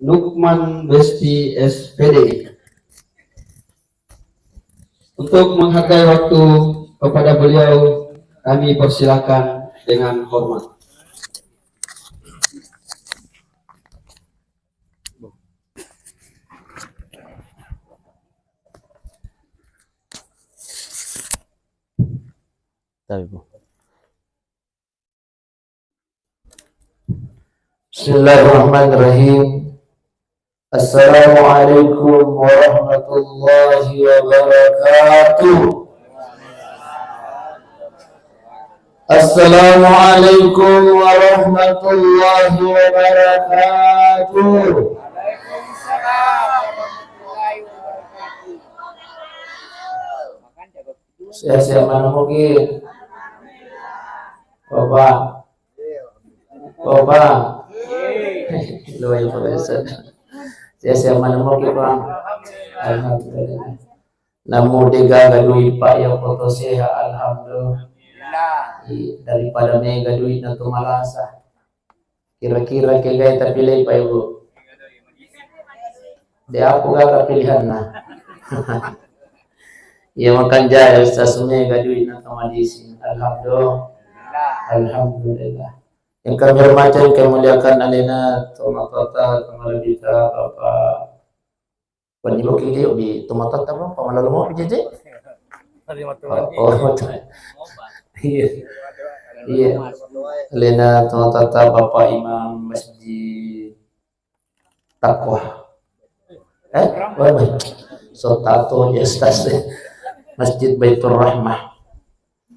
Nukman Besti SPD. Untuk menghargai waktu kepada beliau, kami persilakan dengan hormat. Bismillahirrahmanirrahim. Assalamualaikum warahmatullahi wabarakatuh. Assalamualaikum warahmatullahi wabarakatuh. Saya mana mungkin Bapak luar biasa. Saya mana mungkin Bang. Alhamdulillah. Namu dega gadui Pak yang foto seha alhamdulillah. Daripada mega duit na tumalasa. Kira-kira kagaya tapilay pa ibu. Di ako ga pilihan na. Iya makan jaya sa mega duit na tumalisi. Alhamdulillah. Alhamdulillah. Yang kami hormati dan kami muliakan alena tomatata kamalabita Bapak Panjibo kili obi tomatata bro pamalalu mo bijije. Oh, iya. Alena tomatata Bapak Imam Masjid Taqwa. So tato jestas Masjid Baitur Rahmah.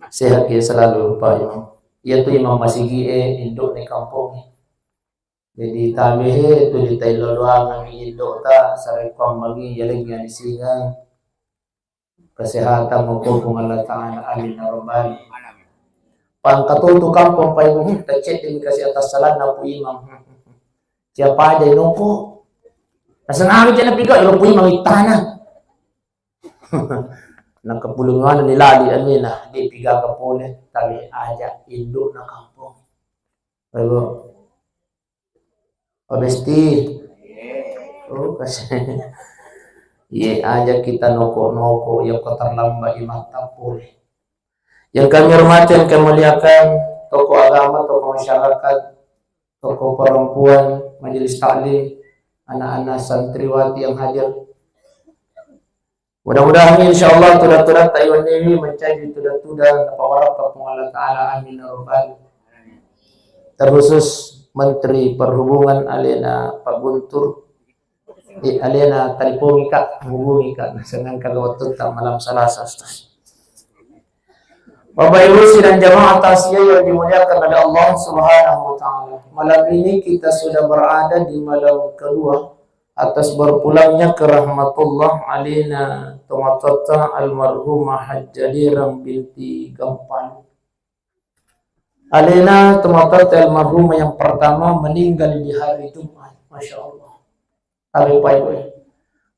Sehat ya selalu Pak Imam. Ia tuh Imam Masigi induk di kampung. Jadi kami itu di Tailo doang kami induk tak sarekom bagi yaling yang disingang kesehatan maupun Allah Ta'ala amin rabbal pangkatu tu kampung pa yung tacet din kasi atas salan na po imam siapa aja inupo nasa namin dyan na piga ilang po imam itana nakapulungan nila di anina di piga kapule tabi aja induk na kampung bago Obesti oh kasi iya aja kita noko yang keterlamba imam tapule yang kami hormati dan kami muliakan tokoh agama, tokoh masyarakat, tokoh perempuan, majelis taklim, anak-anak santriwati yang hadir. Mudah-mudahan insyaallah tudah-tudah Taiwan ini menjadi tudah-tudah para Allah Ta'ala amin rabbal. Terkhusus Menteri Perhubungan alena Pak Guntur alena telepon Kak hubungi Kak dengan kalau tak malam Selasa. Bapak Ibu sidang jamaah tasiyah yang dimuliakan oleh Allah Subhanahu wa taala. Malam ini kita sudah berada di malam kedua atas berpulangnya ke rahmatullah alina tomatata almarhumah Hajjalirang binti Gampang. Alina tomatata almarhumah yang pertama meninggal di hari Jumat. Masya Allah. Tapi Pak Ibu.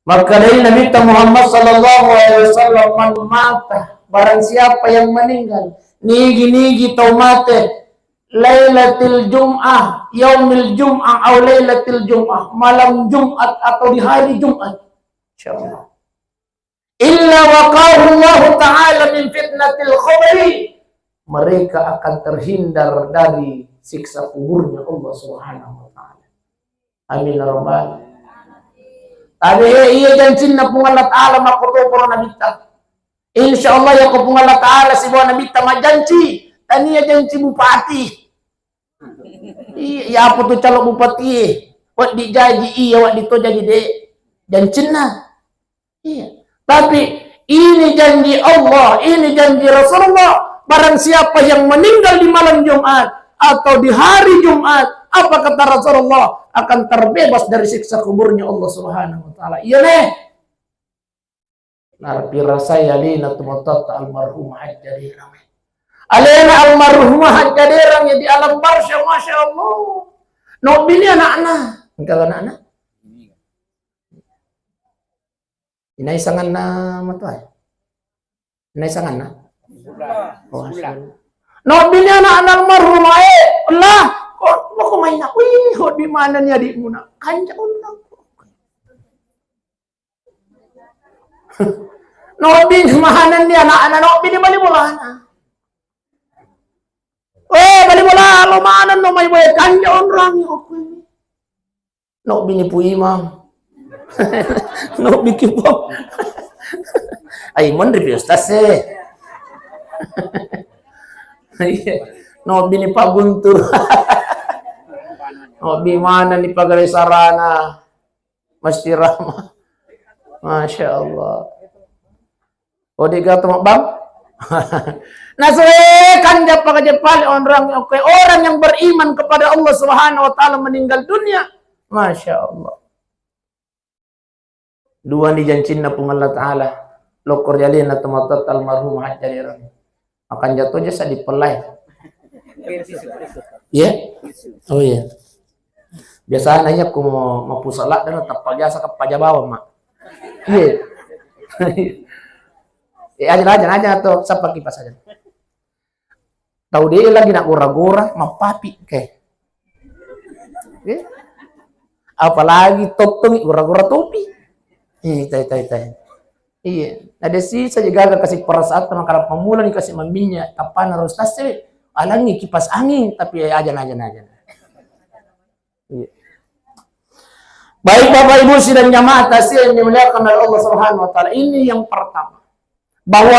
Maka dari Nabi Muhammad sallallahu alaihi wasallam man mata barang siapa yang meninggal nigi taumate lailatul jum'ah yaumil jum'ah atau lailatul jum'ah malam Jumat atau di hari Jumat insyaallah illa waqahu Allah taala min fitnatil khabri mereka akan terhindar dari siksa kuburnya Allah Subhanahu wa taala amin rabbal tapi iya janji na pung Allah taala makuto por nabita insyaallah ya ko pung Allah taala si buah nabita majanci tania janci bupati iya apa tuh calon bupati wat dijaji iya wat dito jadi de janci na iya tapi ini janji Allah ini janji Rasulullah barang siapa yang meninggal di malam Jumat atau di hari Jumat apa kata Rasulullah akan terbebas dari siksa kuburnya Allah Subhanahu wa taala. Iya nih. Narpi rasaya lina tumatat almarhumah Hajjalirang. Alena almarhumah Hajjalirang di alam barsya Masya Allah. No bini anak-anak. Engkau anak-anak. Inay sangan na matuay. Inay sangan na. Oh, no bini anak-anak almarhumah Allah Kok main na? Wih, di mana nih adikmu nak? Kanja orang. Nobi mahanan dia anak-anak nobi di balik bola. Balik bola lo mana no may boy kanja orang yo. Nobi ni pu imam. Nobi kipo. Ay mon reviews tase. Nobi ni Pak Guntur. Nobi mana ni Pagari Sarana. Masjid Rahmah. Masya Allah. Odiga tuh bang. Nasukan japa kejepal orang yang beriman kepada Allah Subhanahu Wa Taala meninggal dunia. Masya Allah. Dua ni jancin na pung Allah Taala. Lokor jalin na tumatat almarhum hajjaliran. Akan jatuh aja sa dipelai. Ya? Oh iya. Biasanya aku mau pusala dan tetap biasa ke pajabawa mak. Iya. Aja tuh siapa kipas aja. Tahu dia lagi nak gora-gora mau papi kayak. Apalagi topeng gora-gora topi. Iya. Ada sih saja gagal kasih perasaan teman karena pemula nih kasih maminya kapan harus tasnya alangi kipas angin tapi aja. Iya. Baik Bapak Ibu sidang jamaah tasir yang dimuliakan oleh Allah Subhanahu Wa Taala, ini yang pertama bahwa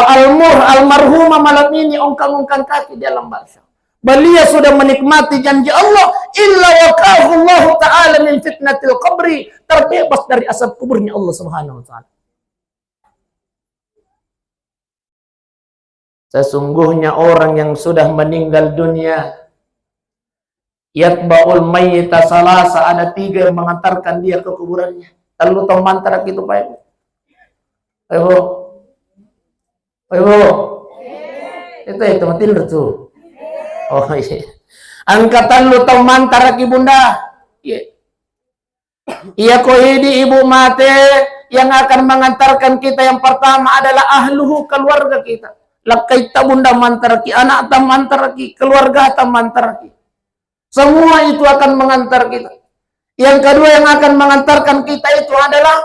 almarhumah malam ini ongkang-ongkang kaki di alam barzakh. Beliau sudah menikmati janji Allah, illa waqahu Allah Ta'ala min fitnatil qabri, terbebas dari asap kuburnya Allah Subhanahu Wa Taala. Sesungguhnya orang yang sudah meninggal dunia, yatba'ul mayyita salasa, ada 3 yang mengantarkan dia ke kuburannya. Lalu tahu mantara gitu Pak Ibu? Ibu. Itu matin tuh. Oh iya. Angkatan lu tahu mantara ki Bunda. Iya. Iya ko ini ibu mate yang akan mengantarkan kita yang pertama adalah ahluhu, keluarga kita. Lakai ta Bunda mantara ki, anak ta mantara ki, keluarga ta mantara ki. Semua itu akan mengantar kita. Yang kedua yang akan mengantarkan kita itu adalah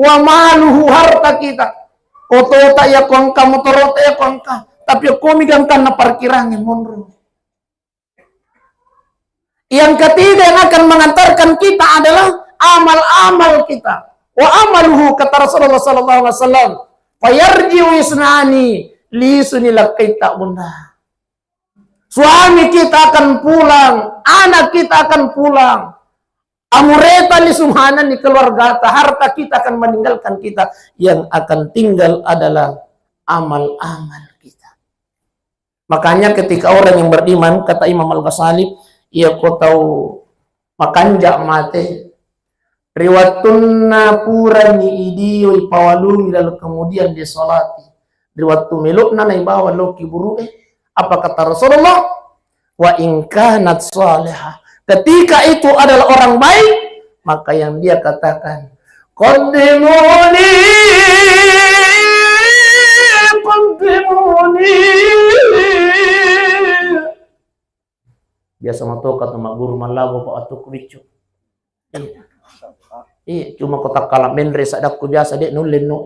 wa maluhu, harta kita. Otota ya kuangka, motorota ya kuangka. Tapi kami gangkan na parkirangnya monro. Yang ketiga yang akan mengantarkan kita adalah amal-amal kita. Wa amaluhu, kata Rasulullah sallallahu alaihi wasallam, fayarji'u isnani li sunilak kita Bunda. Suami kita akan pulang, anak kita akan pulang. Amureta li sumhanan ni keluarga, harta kita akan meninggalkan kita. Yang akan tinggal adalah amal-amal kita. Makanya ketika orang yang beriman, kata Imam Al-Ghazali, ia kau tahu makanja mate. Riwatunna purani idiyo ipawalungi lalu kemudian disolati. Riwatu meluk na naibawa loki buru apa kata Rasulullah? Wa in kanat salihah. Ketika itu adalah orang baik, maka yang dia katakan, qaddimuni biasa mato kata mak guru malago pak atuk bicu. Iya, cuma kotak kalam menre sadakku biasa dek nulin no.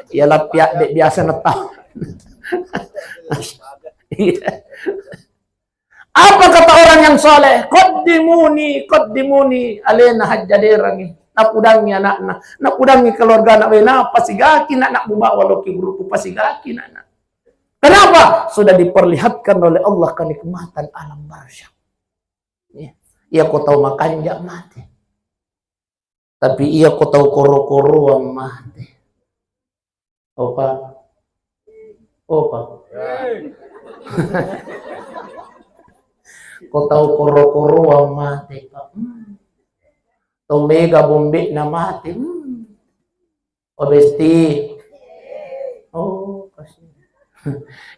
Iya lapiak dek biasa netah. Apa kata orang yang soleh? Qaddimuni alena hajjaderangi. Napudangi anak-anak, napudangi keluarga anak wena pasigaki nak bubawa loki guruku pasigaki nak. Kenapa? Sudah diperlihatkan oleh Allah kenikmatan alam barzakh. Ia kau tahu makan jak mati. Tapi ia kau tahu koro-koro mati. Opa. Kau tahu koro-koro mati Pak. Tomega bombe na mati. Obesti. Oh, kasih.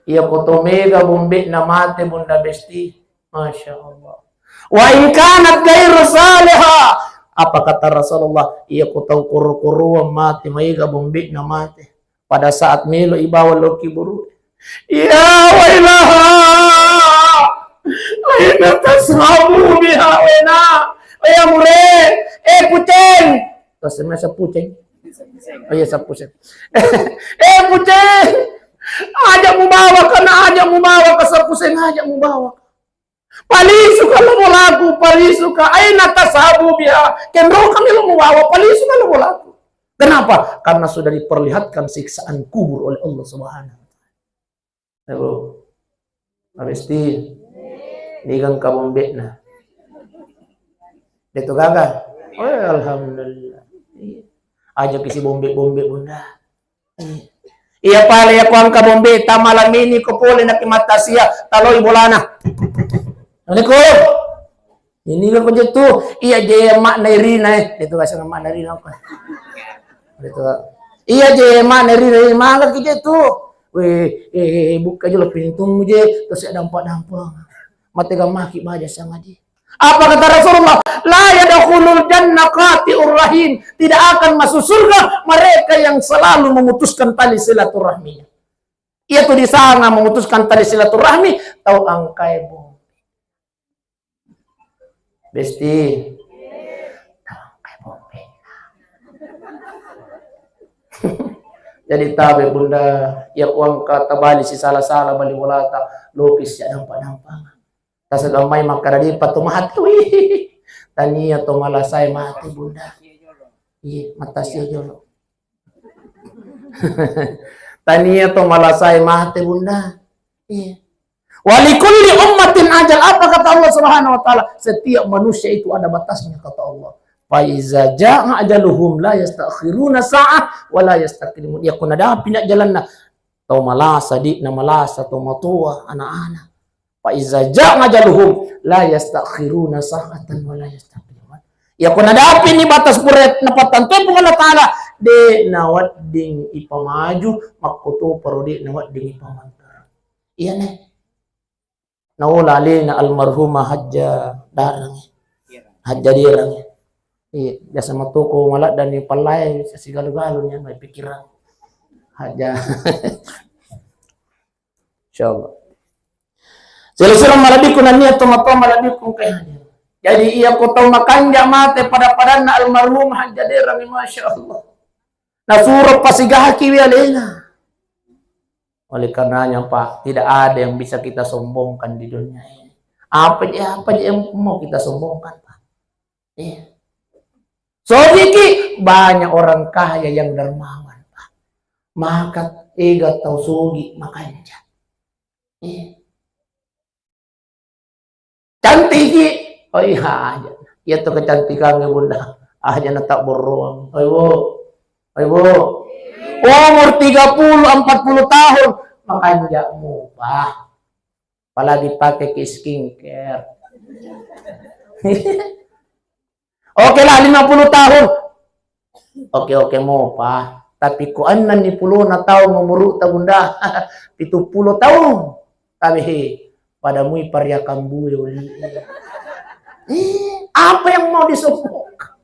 Ia kau tomega bombe na mati Bunda Besti. Masya Allah. Wa in kanat ghairu salihah. Apa kata Rasulullah? Ia kau tahu koro-koro mati, mega bombe na mati. Pada saat melo ibawa loki buru. Ya wailaha. Aina tasabu biha wena. Mure. Puceng. Terus sa puceng. Oh iya, sa puceng. Puceng. Ajak mo bawa ka na, ajak mo bawa ka sa puceng, ajak mo bawa ka. Palisu ka mo lagu, palisu ka. Aina tasabu biha. Kendo kami mo bawa, palisu ka mo lagu. Kenapa? Karena sudah diperlihatkan siksaan kubur oleh Allah Subhanahu wa taala. Abesti digang kabombe na. Dito gaga. Oh, alhamdulillah. Aja kisi bombe-bombe bunda. Iya pala ya kuang kabombe tamalamini ko pole na kimatasia taloy bolana. Ano ko? Ini ko jito. Iya je mak nairina dito kasi mak nairina ko. Dito. Iya je mak nairina mangga jito. Buka aja pintu mo je terus ada dampak-dampak. Matigang maki baja sama dia. Apa kata Rasulullah? La yadkhulul jannah qati'ur rahim. Tidak akan masuk surga mereka yang selalu memutuskan tali silaturahminya. Ia tuh di sana memutuskan tali silaturahmi tahu angkai bo. Besti. Tahu angkai bo. Jadi tabe bunda ya uang kata bali si salah-salah bali walata lukis ya nampak-nampak. Tasad amay makaradi patumahat tania to malasay mati bunda. Iya mata siya jolo. Tania to malasay mati bunda. Iya. Walikulli ummatin ajal. Apa kata Allah Subhanahu wa taala? Setiap manusia itu ada batasnya kata Allah. Fa iza jaa ajaluhum la yastakhiruna sa'ah wa la yastaqdimun. Ya kuna da pinak jalan na to malasa di na malasa to matua anak-anak. Fa iza jaa ajaluhum la yastakhiruna sa'atan wa la yastaqdimun. Ya kuna da ni batas puret na patantoy po Allah taala de nawat ding ipamaju makuto parodi nawat ding ipamantar. Iya ne. Nawala na almarhuma hajja darang. Hajja dirang. Iya, biasa matuko malak dan palay sa sigalo-galo niya may pikiran. Hajja. Insyaallah. Sila malabi ko na niya tumato malabi ko kay hanya. Jadi iya ko taw makanja mate pada na almarhum hajja dirang masyaallah. Nasurop pasigahaki wi alena. Oleh karenanya Pak, tidak ada yang bisa kita sombongkan di dunia ini. Apa yang mau kita sombongkan Pak? Iya. Sogiki banyak orang kaya yang dermawan Pak. Maka ega tau sogi makanya. Iya. Cantiki, oh iya aja. Iya tuh kecantikannya bunda. Aja tak beruang. Oi bu. Umur 30, 40 tahun. Makanya mubah. Apalagi pakai skincare. Oke lah 50 tahun. Oke mubah. Tapi kuanan ni 10 na tahun ngumuru ta bunda. 70 tahun. Tapi padamu iparya kambu yuli. Apa yang mau disombongkan?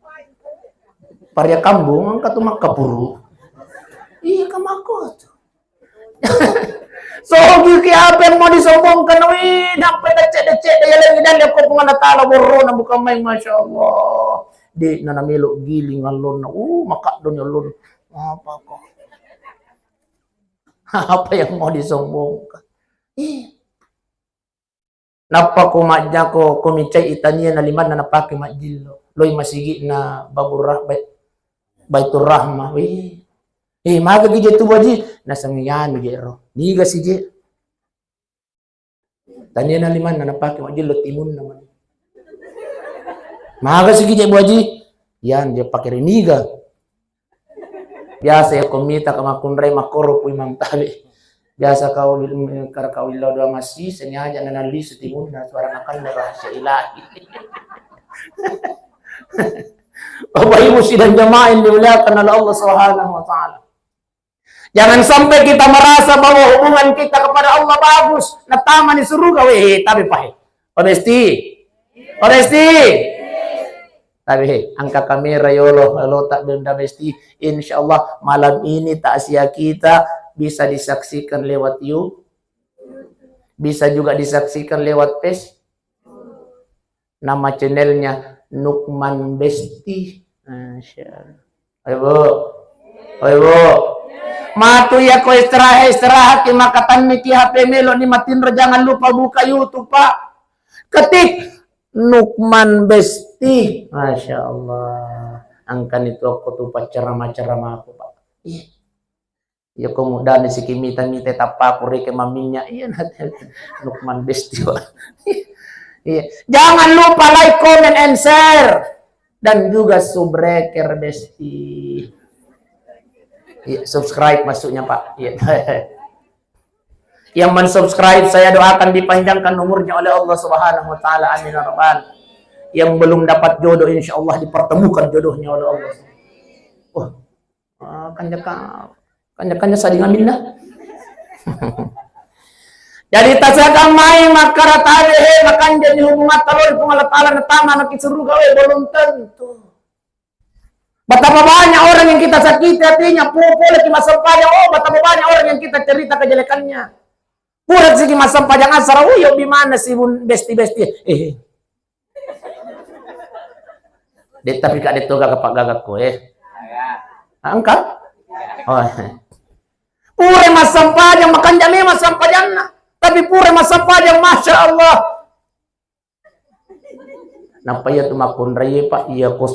Parya kambung ang katumak kapuru. Iya kamakot. So gigi apa yang mau disombongkan? Wih, dapat decet ya lagi dan aku penganatala boro na bukan main masyaallah. Di nanamilo giling alon na maka don alon. Apa kok? Apa yang mau disombongkan? Napa ko madya ko kumicay itanya na liman na napaki majillo. Loy masigi na baburah baitur rahmah. Wih. Maga gije tu baji nasangiyan gero. Niga sije. Tanya na liman na napaki majillo timun naman. Maga sige je baji. Yan dia pakai niga. Biasa ya komita kamakunray makoro pu imam tabi. Biasa kau kau ilo doa masih senyaja nanali setimun na suara makan rahasia ilahi. Bapak Ibu sidang jamaah yang dimuliakan oleh Allah Subhanahu wa taala. Jangan sampai kita merasa bahwa hubungan kita kepada Allah bagus, na tama ni surga tapi pahit. Honesti. Tapi angka kamera yolo tak benda mesti insyaallah malam ini takziah kita bisa disaksikan lewat YouTube. Bisa juga disaksikan lewat Nama channelnya Nukman Besti. Masya Allah. Ayo Bu. Ayo Bu. Matu ya ko istirahat ki makatan miki HP melo ni matinro, jangan lupa buka YouTube Pak. Ketik Nukman Besti. Masya Allah. Angkan itu aku tuh ceramah-ceramah aku Pak. Iya. Ya kemudian si kimita tapa puri ke maminya. Iya nanti Nukman Besti Pak. Iya. Jangan lupa like, comment, and share. Dan juga subscriber Besti. Ya, subscribe maksudnya Pak. Ya. Yang mensubscribe saya doakan dipanjangkan umurnya oleh Allah Subhanahu wa taala. Amin ya rabbal. Yang belum dapat jodoh insya Allah dipertemukan jodohnya oleh Allah. Kanya sading amin dah. Jadi tasakan mai makara tare makan jadi hubungan talor pengalat-alat natama nak suruh gawe belum tentu. Betapa banyak orang yang kita sakiti hatinya, pupul di masa panjang. Oh, betapa banyak orang yang kita cerita kejelekannya. Purat sih di masa panjang asar. Oh, yo gimana sih bun besti. Tapi kak itu gak kepak gagak ko angkat. Oh. Pure masa panjang makan jami masa panjang. Tapi pure masa panjang, masya Allah. Napa ya tumakun raya Pak? Iya ko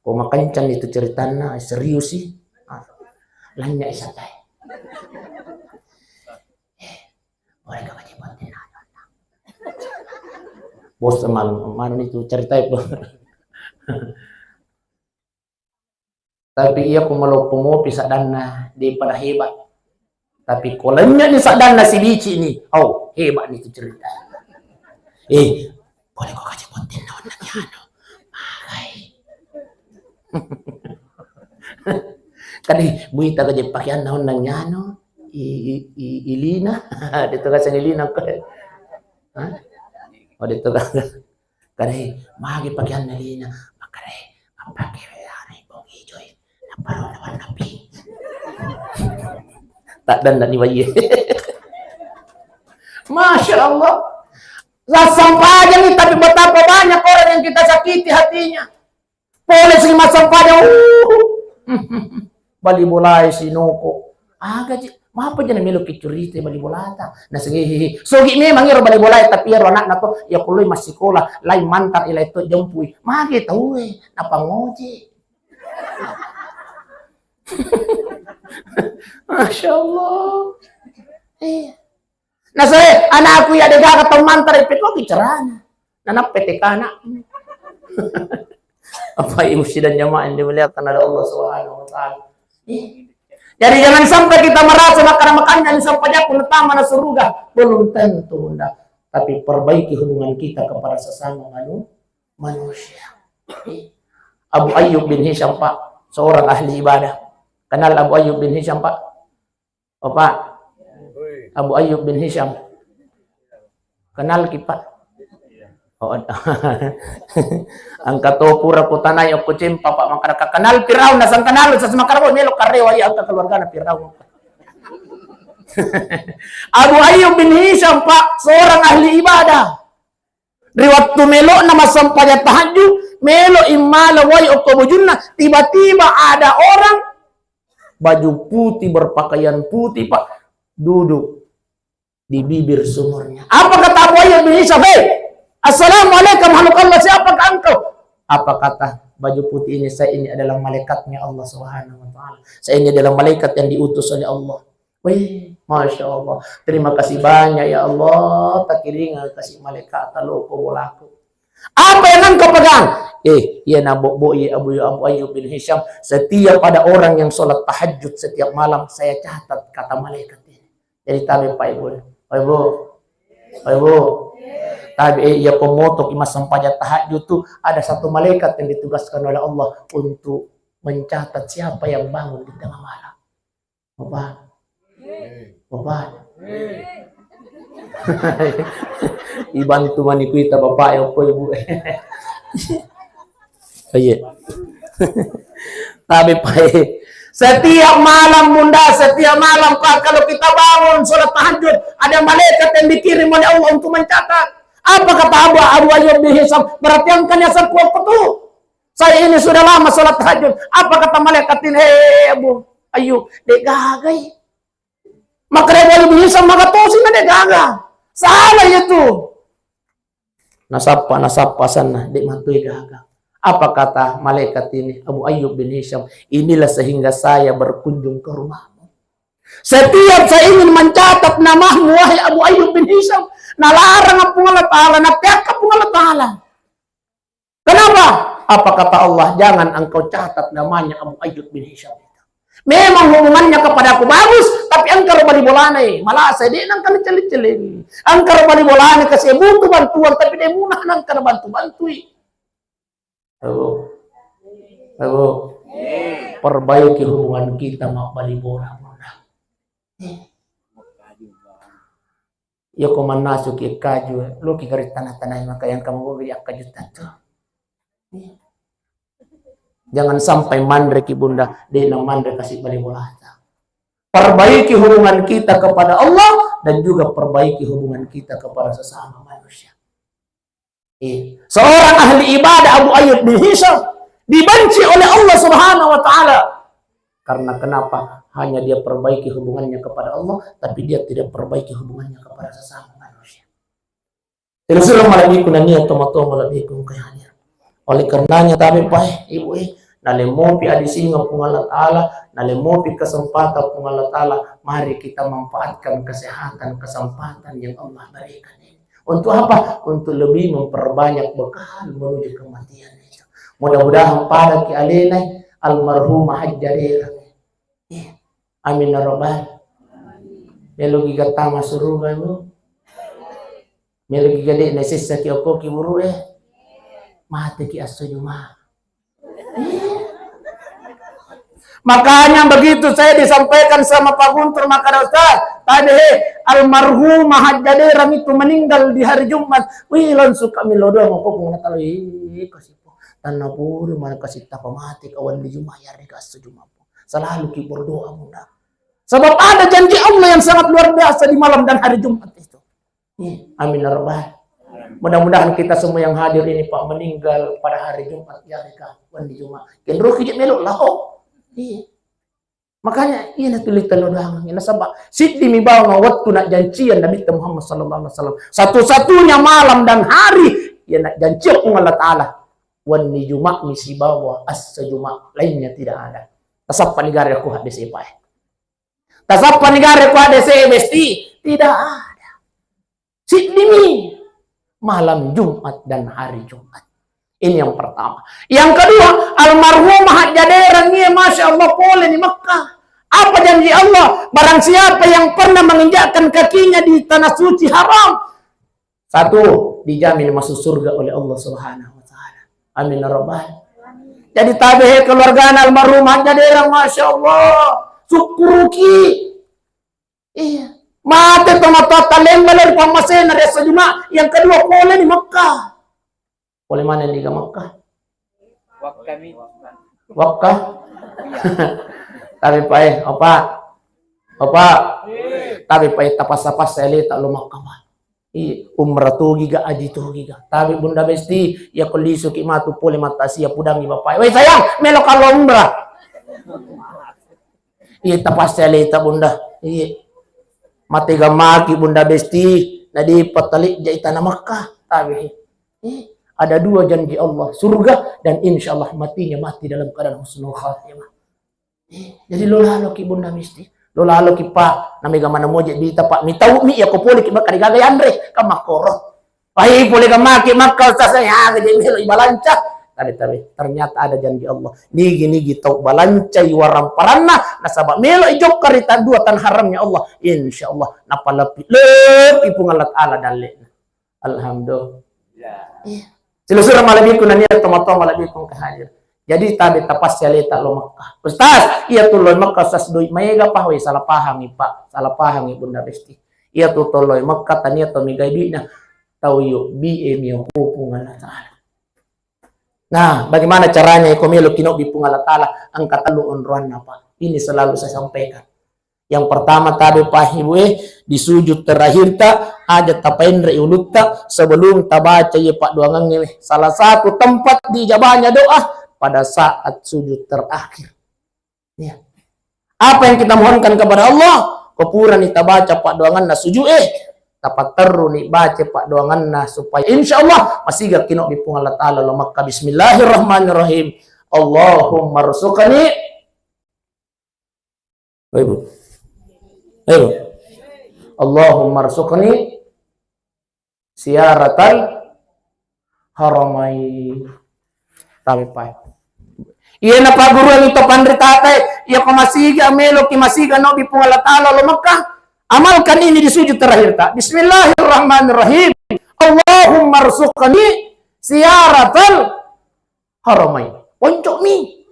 makancan itu ceritanya serius sih. Lanya santai. Boleh gak baca konten? Bos mana itu cerita itu. Tapi ia pemopi sadana di pada hebat. Tapi kolanya di sadana si bici ini, oh hebat nih itu cerita. Boleh kau kasih konten namanya ano? Kani buita ka di pakyan naon nang nyano ilina dito ka sa ilina ko ha o dito ka kani magi pakyan na ilina makare apake ari bong ijoy naparo naman napi tak dan ni bayi. Masya Allah. Sampai nih, tapi betapa banyak orang yang kita sakiti hatinya. Polis lima sampai bali bolai sinoko. Gaji, apa jangan melo kicurite bali bolata. Nah segi sogi memang iro bali bolai tapi iro anak nato ya kuloy masih sekolah lain mantar ila itu jempui. Magi tahu napa ngoji. Masya Allah. Nah saya anak aku ya dega katong mantar ipit ko kicerana. Nanap petekana. Apa emosi dan jamaah yang dimuliakan oleh Allah Subhanahu wa taala. Jadi jangan sampai kita merasa makan dan sampai pun utama na surga, belum tentu Bunda. Tapi perbaiki hubungan kita kepada sesama manusia. Abu Ayyub bin Hisham Pak, seorang ahli ibadah. Kenal Abu Ayyub bin Hisham Pak? Oh Pak, Abu Ayyub bin Hisham. Kenal kita? Oh, angkat pura putanay o kucimpa Pak makara kenal Firaun nasang kenal sa makara ko nelo karewa ya ang keluarga na Firaun. Abu Ayyub bin Hisham Pak, seorang ahli ibadah. Riwayat melo na masampaya tahajud, melo imala way o kubujunna, tiba-tiba ada orang baju putih berpakaian putih Pak duduk di bibir sumurnya. Apa kata Abu Ayyub bin Hisham? Assalamualaikum warahmatullahi wabarakatuh. Siapakah engkau? Apa kata baju putih ini? Saya ini adalah malaikatnya Allah Subhanahu wa taala. Saya ini adalah malaikat yang diutus oleh Allah. Wih, Masya Allah. Terima kasih banyak ya Allah. Tak kiringan kasih malaikat taloko walaku. Apa yang engkau pegang? Ya nabok Abu Ayyub bin Hisham. Setiap ada orang yang sholat tahajud setiap malam, saya catat kata malaikat ini. Jadi tabi Pak Ibu. Tapi ia pemotok imas sampajat tahajud itu ada satu malaikat yang ditugaskan oleh Allah untuk mencatat siapa yang bangun di tengah malam. Bapak. Ibantu manikuita bapak ya po ibu. Iya. Tapi Pak, setiap malam Bunda, setiap malam Pak, kalau kita bangun sholat tahajud, ada malaikat yang dikirim oleh Allah untuk mencatat. Apa kata Abu Ayyub bin Hisam? Perhatikan ya sepuluh itu. Saya ini sudah lama sholat tahajud. Apa kata malaikat ini? Hei Abu Ayyub, dek gagai. Maka Abu Ayyub bin Hisam maka tosin na dek gaga. Salah itu. Nasapa sana dek matui gaga. Apa kata malaikat ini? Abu Ayyub bin Hisam, inilah sehingga saya berkunjung ke rumahmu. Setiap saya ingin mencatat namamu, wahai Abu Ayyub bin Hisam, nalarang ang Allah Ta'ala, napiak ang Allah Ta'ala. Kenapa? Apa kata Allah? Jangan engkau catat namanya Abu Ayyub bin Hisam. Memang hubungannya kepada aku bagus, tapi engkau bali bolane. Malah saya dia nang kali celit-celit. Engkau bali bolane kasi butuh bantuan, tapi dia munah nang kana bantu-bantui. Ayo, perbaiki hubungan kita mak bali bola. Ya ko man nasuk ikaju, lo ki garit tanah-tanah maka yang kamu beri akajutan tuh. Jangan sampai mandre ki bunda, dia nang mandre kasih bali bola. Perbaiki hubungan kita kepada Allah dan juga perbaiki hubungan kita kepada sesama manusia. Seorang ahli ibadah Abu Ayyub bin Hisam dibenci oleh Allah Subhanahu wa Ta'ala. Karena kenapa? Hanya dia perbaiki hubungannya kepada Allah, tapi dia tidak perbaiki hubungannya kepada sesama manusia. Assalamualaikum warahmatullahi wabarakatuh. Oleh karenanya tapi Pak Ibu nalemopi adisinga pung Allah Ta'ala, nalemopi kesempatan pung Allah Ta'ala, mari kita manfaatkan kesehatan, kesempatan yang Allah berikan. Untuk apa? Untuk lebih memperbanyak bekal menuju kematian itu. Mudah-mudahan pada ki alenai almarhumah hajjarera. Amin ya rabbal. Melo giga tama suruga mo. Melo giga de nesisa ki oko ki buru mate ki aso juma. Makanya begitu saya disampaikan sama Pak Guntur maka Ustaz, tadi almarhumah hajjarera itu meninggal di hari Jumat. Wih langsung kami lodo ngoko pun natalo kasih po. Tanah puru mana kasih tapa mati kawan di Jumat ya rega aso juma po. Selalu ki berdoa bunda. Sebab ada janji Allah yang sangat luar biasa di malam dan hari Jumat itu. Amin ya rabbal. Mudah-mudahan kita semua yang hadir ini Pak meninggal pada hari Jumat ya rega wan di Jumat. Ken roh ki melo laho. Makanya ini tulisan doang ini sabab sidi mi bawa waktu nak janjian Nabi Muhammad sallallahu alaihi wasallam. Satu-satunya malam dan hari yang nak janji Allah Ta'ala. Wan ni Jumat misi bawa as-Jumat lainnya tidak ada. Tasappa negara aku hadis ipai. Tasappa negara aku hadis mesti tidak ada. Sidi mi malam Jumat dan hari Jumat. Ini yang pertama. Yang kedua, almarhumah hajjarera ini Masya Allah boleh di Mekah. Apa janji Allah? Barang siapa yang pernah menginjakkan kakinya di tanah suci haram, satu, dijamin masuk surga oleh Allah Subhanahu wa Ta'ala. Amin ya rabbal. Jadi tabihe keluarga almarhumah hajjarera Masya Allah. Syukuruki. Iya. Mati tomato talembaler pamasena resa Jumat. Yang kedua boleh di Mekah. Boleh mana di Mekah? Wakah? Tapi apa? Tapi tapas-tapas saya lihat tak lumak kawan. Umrah tu giga aji tu giga. Tapi bunda besti ya kolisu ki matu pole mata sia pudangi bapak. Wei sayang, melo kalau umrah. Tapas saya lihat bunda. Mati gamaki bunda besti nadi patalik jaitana Makkah. Tapi ada dua janji Allah, surga dan insya Allah matinya mati dalam keadaan husnul khatimah. Jadi lola lo ki bunda misti, lola lo ki pa, namiga mana mo jadi tapak mi tahu mi ya ko poli ki bakari gagay andre kamakoro. Ay poli kamaki makal sa saya jadi melo ibalanca. Tabi ternyata ada janji Allah. Nigi tau balanca waram paranna nasaba melo ijok karita dua tan haramnya Allah. Insya Allah napalapi lepi pungalat ala dalil. Alhamdulillah. Silusura malabiku na niya tomato malabiku kahadir. Jadi tabi tapas siya lo Makkah. Ustaz, iya tuloy Makkah sas doy mayga pa hoy salapahang ipa, salapahang ibunda besti. Iya tuloy Makkah taniya to migay di na tawyo BM yung hupungan na ta'ala. Nah, bagaimana caranya kumilo kinobi pungal ta'ala ang kataluon ruan na pa. Ini selalu saya sampaikan. Yang pertama tabe pahibue di sujud terakhir tak ada tapain ulut tak sebelum tabaca ya Pak Duangang ini. Salah satu tempat dijabahnya doa pada saat sujud terakhir. Ya. Apa yang kita mohonkan kepada Allah? Kepuran kita baca Pak Duangan na sujud dapat teru ni baca Pak Duangan na supaya insyaallah masih gak kinok bipung Allah Ta'ala lo maka bismillahirrahmanirrahim. Allahumma rzuqni Allahumma rzuqni siyaratal haramain. Sampai. Iya na pa guru ang ito pandritate, iya kumasiga melo kimasiga no bipung Allah Ta'ala lo Makkah. Amalkan ini di sujud terakhir tak. Bismillahirrahmanirrahim. Allahumma rzuqni siyaratal haramain. Poncok mi.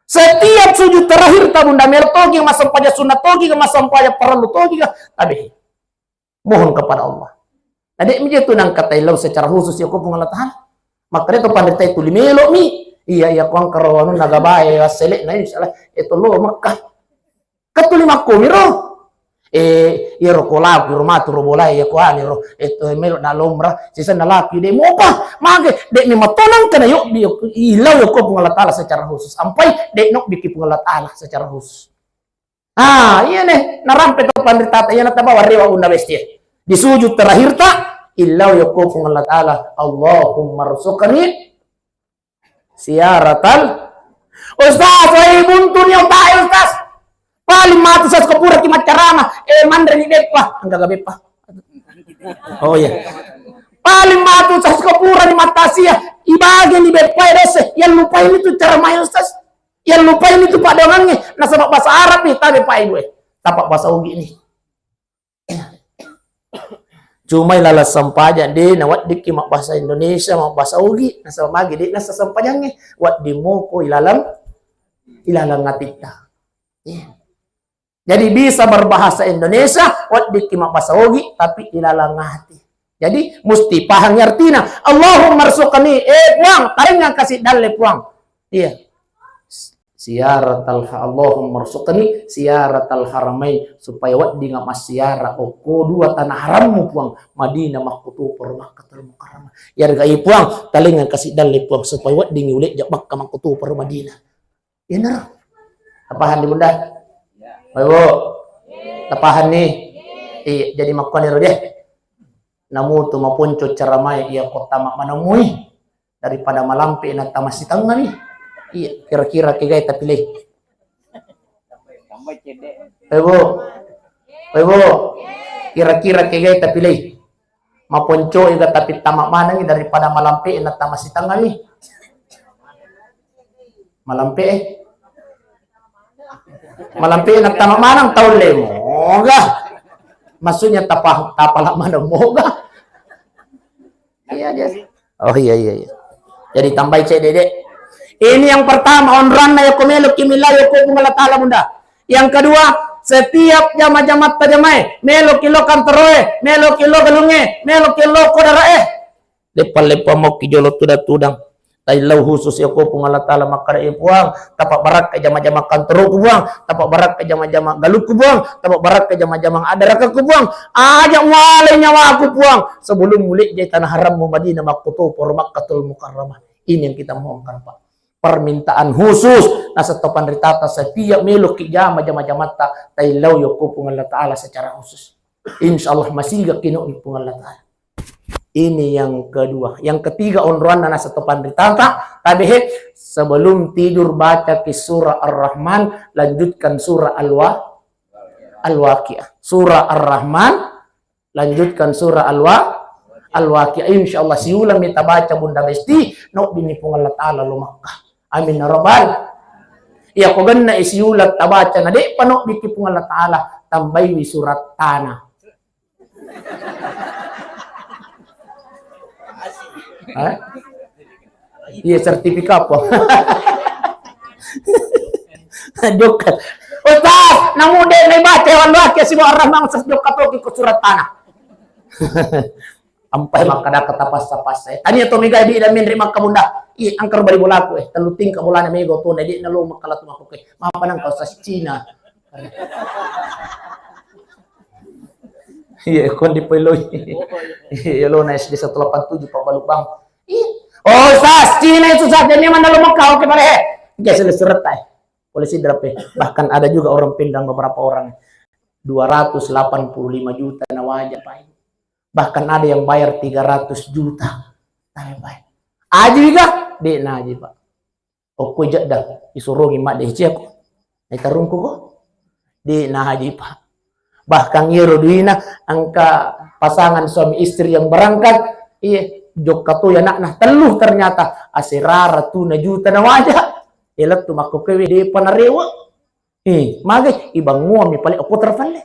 Setiap sujud terakhir ta bunda mertogi masam pada sunat togi ke masam pada perlu togi ke tabe. Mohon kepada Allah. Adik mi tu nang kata ilau secara khusus ya ko Allah Ta'ala. Maka itu pandai itu limelo mi. Iya kuang karawanu nagabae selek na insyaallah itu lo Makkah. Katuli makko miro. Iro kola rumah tu robola ya kuan iro itu melo na lomra sisa na lapi de mo pa mage de ni matonang kana yo ilaw yo ko Allah Ta'ala secara khusus ampai de nok biki Allah Ta'ala secara khusus. Iya nih narampe to pandritata ya nataba wariwa unda bestie. Di sujud terakhir ta ilaw yo ko Allah Ta'ala Allahumma rzuqni siyaratal Ustaz ay buntun yo tayo Ustaz. Paling matu sas kapura ki macarama mandre ni depa angga gabe pa. Oh ya. Paling matu sas kapura ni matasia ibage ni depa rese yang lupa ini tuh cara main Ustaz. Yang lupa ini tuh Pak Dongannya nah sabab bahasa Arab nih tabe pa ibu tapak bahasa ugi nih. Cuma lalas sampaja de na wat dikki mak bahasa Indonesia mak bahasa ugi nah sabab magi de nasa sampajangnya wat di moko ilalang ngatika. Yeah. Jadi bisa berbahasa Indonesia, wat dikimak bahasa Ogi, tapi ilalang hati. Jadi mesti paham artinya. Allahumma rzuqni, puang, taring yang kasih dalle puang. Iya. Siyaratal Allahumma rzuqni siyaratal haramain supaya wat di ngamas siara oko dua tanah harammu puang Madinah makutu per Makkatul Mukarramah. Ya gai puang, taring yang kasih dalle puang supaya wat di ngulek jak Makkah makutu per Madinah. Ya nah. Apahan di bunda? Ayo, tapahan nih. Iya, jadi makuan iro deh. Namu tu mapunco cara mai ia kota mak manamui daripada malampi na tamas tangga nih. Iya, kira-kira kegay tapilih. Ayo, kira-kira kegay tapilih. Mapunco iga tapi tamak mana nih daripada malampi na tamas tangga nih. Malampi Malampi na tama manang taule moga. Maksudnya tapala mana moga. Iya dia. Oh iya. Jadi tambah cek dedek. Ini yang pertama onran na yakumelo kimilayo ko Allah Ta'ala bunda. Yang kedua, setiap jama-jama tajamai melo kilo kanteroe, melo kilo galunge, melo kilo kodarae. Lepa-lepa mo kijolo tudang. Tailau khusus ya ko Allah Ta'ala maka puang tapak barak ke jama-jama kantero ku buang tapak barak ke jama-jama galuk ku buang tapak barak ke jama-jama adaraka ku buang ajak wale nyawa aku buang sebelum mulik di tanah haram Madinah makutu por Makkatul Mukarramah. Ini yang kita mohonkan Pak, permintaan khusus nasa topan ritata setiap meluk ki jama-jama ta tailau ya ko Allah Ta'ala secara khusus insyaallah masih gak kino di Allah Ta'ala. Ini yang kedua. Yang ketiga onruan nana setopan ditata. Tabihe sebelum tidur baca ki surah Ar-Rahman, lanjutkan surah Al-Waqiah. Surah Ar-Rahman, lanjutkan surah Al-Waqiah. Insyaallah siulang kita baca bunda besti nok bini pung Allah Ta'ala lo Makkah. Amin ya rabbal. Iya ko ganna isiulat tabaca na de panok biki pung Allah Ta'ala tambay wi surat Tanah. Iya sertifikat po. Jokat. Ustaz, namude na baca wala kay si Ar-Rahman sa jokat ko surat Tanah. Ampai makada katapas-tapas. Ani to migay di damin rimang kabunda. Angkar bari bola ko taluting ka bola na migo to na di na lo makalat mako kay mapanang ka sa China. Iya, kon di Peloy. Iya, lo na SD 187 Pak Balubang. Oh, Ustaz, Cina itu saja ini mana lo Mekah oke pare. Enggak selesai tay. Polisi drape. Bahkan ada juga orang pindang beberapa orang. 285 juta na wajah, Pak. Bahkan ada yang bayar 300 juta. Nah, Pak. Aji juga, dek na aji, Pak. Oke jadda isurungi mak deh cek. Ai tarungku kok. Dek na aji, Pak. Bahkan yero duina angka pasangan suami istri yang berangkat iya jok katu ya nak teluh ternyata asirara tu na juta na wajah elak tu mako kewe de panarewa mage ibang mi pali aku terfalle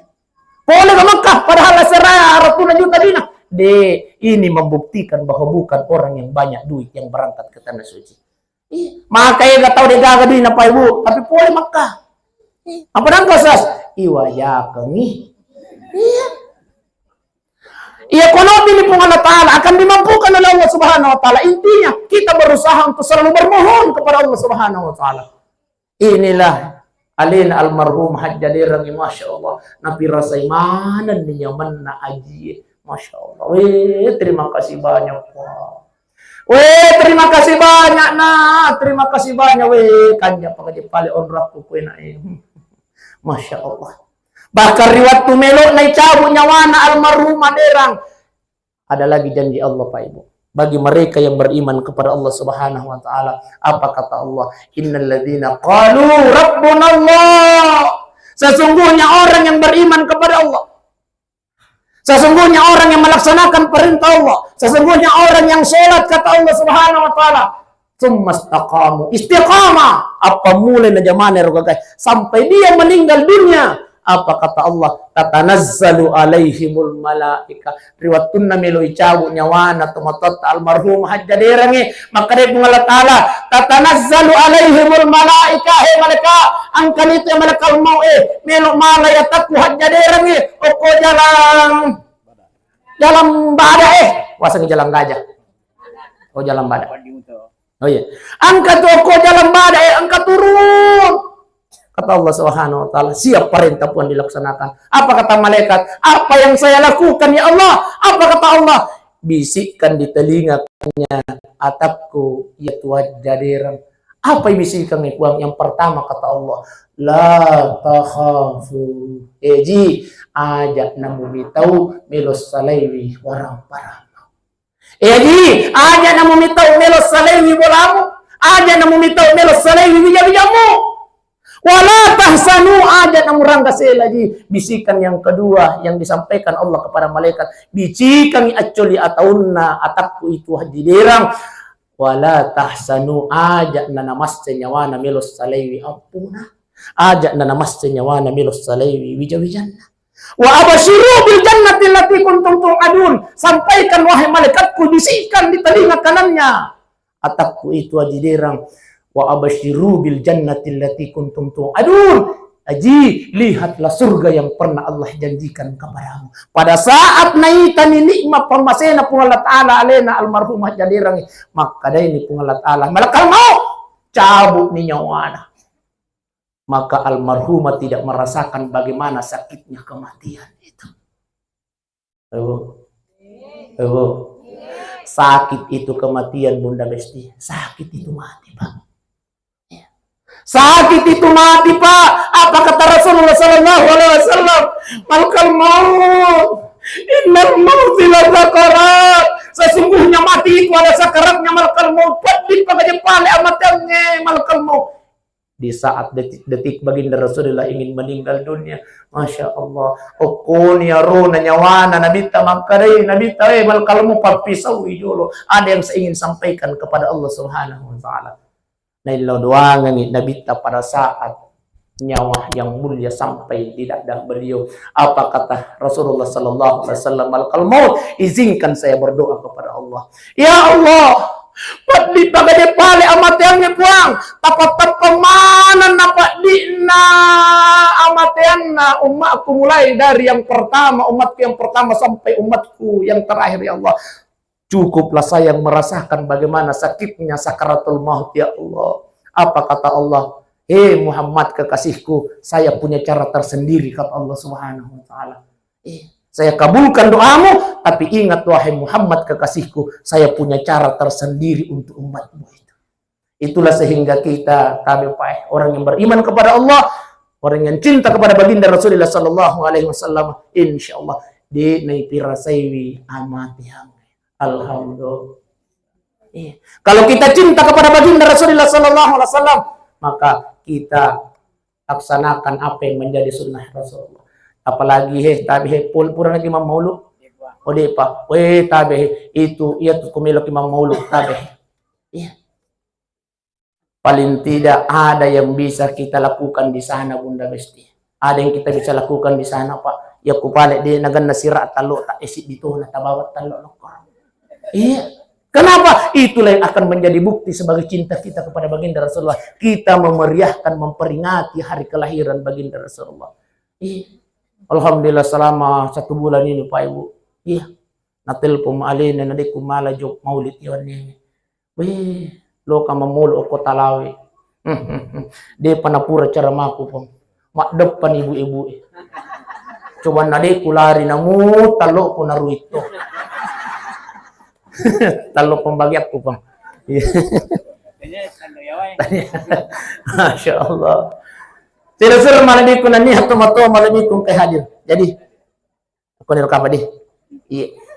pole ka Makkah padahal asirara tu na juta dina de ini membuktikan bahwa bukan orang yang banyak duit yang berangkat ke tanah suci maka ya gak tahu de gaga duina pa ibu tapi pole Makkah apa nang kasas iwaya kami iya konobi ni pun Allah Ta'ala akan dimampukan oleh Allah Subhanahu Wa Ta'ala. Intinya kita berusaha untuk selalu bermohon kepada Allah Subhanahu Wa Ta'ala. Inilah alin almarhum hajjadirang Masya Allah nabi rasa imanan ni nyaman na aji Masya Allah. Weh terima kasih banyak Pak. Weh terima kasih banyak nah terima kasih banyak weh kanya pakaje pale onrak ku na Masya Allah. Bahkan riwayat tumelo na cabut nyawana almarhumah derang. Ada lagi janji Allah Pak Ibu. Bagi mereka yang beriman kepada Allah Subhanahu Wa Ta'ala. Apa kata Allah? Innal ladzina qalu rabbuna Allah. Sesungguhnya orang yang beriman kepada Allah. Sesungguhnya orang yang melaksanakan perintah Allah. Sesungguhnya orang yang sholat kata Allah Subhanahu Wa Ta'ala. Tsumastaqamu. Istiqamah. Apa mulai na jamane rogagai. Sampai dia meninggal dunia. Apa kata Allah? Tatanazzalu alaihimul malaika. Riwatun na melo icawu nyawana tumatot almarhum hajjaderangi. Maka dia Allah Ta'ala. Tatanazzalu alaihimul malaika. Hei malaka. Angkan itu yang malakal mau melo malayataku hajjaderangi. Oko jalan bada Wasang jalan gajah. Oh jalan bada. Oh iya. Angkat oko jalan bada angkat turun. Kata Allah Subhanahu Wa Ta'ala, siap perintah pun dilaksanakan. Apa kata malaikat? Apa yang saya lakukan ya Allah? Apa kata Allah? Bisikkan di telinganya atapku ya Tuhan jadiran. Apa yang bisikkan ikuang? Yang pertama kata Allah, la takhafu. Eji ajak namu mitau melos salaiwi warang parang. Eji ajak namu mitau melos salaiwi walamu. Ajak namu mitau melos salaiwi wijamu. Wala tahsanu aja namu rangga lagi bisikan yang kedua yang disampaikan Allah kepada malaikat bisikan acoli ataunna atapku itu hajidirang wala tahsanu aja nanamas senyawana milos salaiwi ampuna aja nanamas senyawana milos salaiwi wijawijanna wa abashiru bil jannati allati kuntum tu'adun sampaikan wahai malaikatku bisikan di telinga kanannya atapku itu hajidirang wa abashiru bil jannati allati kuntum tu'adun. Aji, lihatlah surga yang pernah Allah janjikan kepadamu. Pada saat naitani nikmat permasena pun Allah Ta'ala alena almarhumah jadirang maka ini pun Allah Ta'ala malakal mau cabut ni nyawana. Maka almarhumah tidak merasakan bagaimana sakitnya kematian itu. Sakit itu kematian Bunda Besti. Sakit itu mati Pak. Sakit itu mati Pak. Apa kata Rasulullah Sallallahu Alaihi Wasallam? Malakal maut, innal mauti lazakarat. Sesungguhnya mati itu ada sakaratnya malakal maut. Pedih pakai pale amatannya malakal maut. Di saat detik-detik baginda Rasulullah ingin meninggal dunia, Masya Allah. Okun ya roh nyawana nabita makarai nabita malakal maut parpisau ijolo. Ada yang saya ingin sampaikan kepada Allah Subhanahu Wa Taala. Nailaw doangan ni nabita pada saat nyawa yang mulia sampai di dada beliau. Apa kata Rasulullah Sallallahu Alaihi Wasallam? Malakal maut, izinkan saya berdoa kepada Allah. Ya Allah, padi pagade pale amateannya puang, tapat mana napak dina amateanna umatku mulai dari yang pertama umatku yang pertama sampai umatku yang terakhir ya Allah. Cukuplah saya merasakan bagaimana sakitnya sakaratul maut ya Allah. Apa kata Allah? Hei Muhammad kekasihku, saya punya cara tersendiri kata Allah Subhanahu wa taala. Saya kabulkan doamu, tapi ingat wahai Muhammad kekasihku, saya punya cara tersendiri untuk umatmu itu. Itulah sehingga kita orang yang beriman kepada Allah, orang yang cinta kepada baginda Rasulullah sallallahu alaihi wasallam, insyaallah di naipirasaiwi amati hangai. Alhamdulillah. Kalau kita cinta kepada baginda Rasulullah sallallahu alaihi wasallam, maka kita laksanakan apa yang menjadi sunnah Rasulullah. Apalagi pura lagi Imam Maulud. Pak, itu ia tuh kumilok Imam Maulud Iya. Paling tidak ada yang bisa kita lakukan di sana Bunda Besti. Ada yang kita bisa lakukan di sana Pak. Ya kupalik di nagan nasirat talo tak isi dito na tabawat talo lokor. Iya. Kenapa? Itulah yang akan menjadi bukti sebagai cinta kita kepada baginda Rasulullah. Kita memeriahkan, memperingati hari kelahiran baginda Rasulullah. Alhamdulillah selama 1 bulan ini Pak Ibu. Natilpum alina nadikum malajok maulid yawan ini. Lo ka mamulo ko talawi. Dia panapura cara maku pong. Mak depan ibu-ibu. Coba nade kulari namu talo ko naru itu. Talo pembagian aku bang. Masya Allah. Sila malami ko na niya tumato malami kong kay hadir. Jadi ako nirekam di.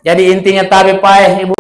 Jadi intinya tabi pa ibu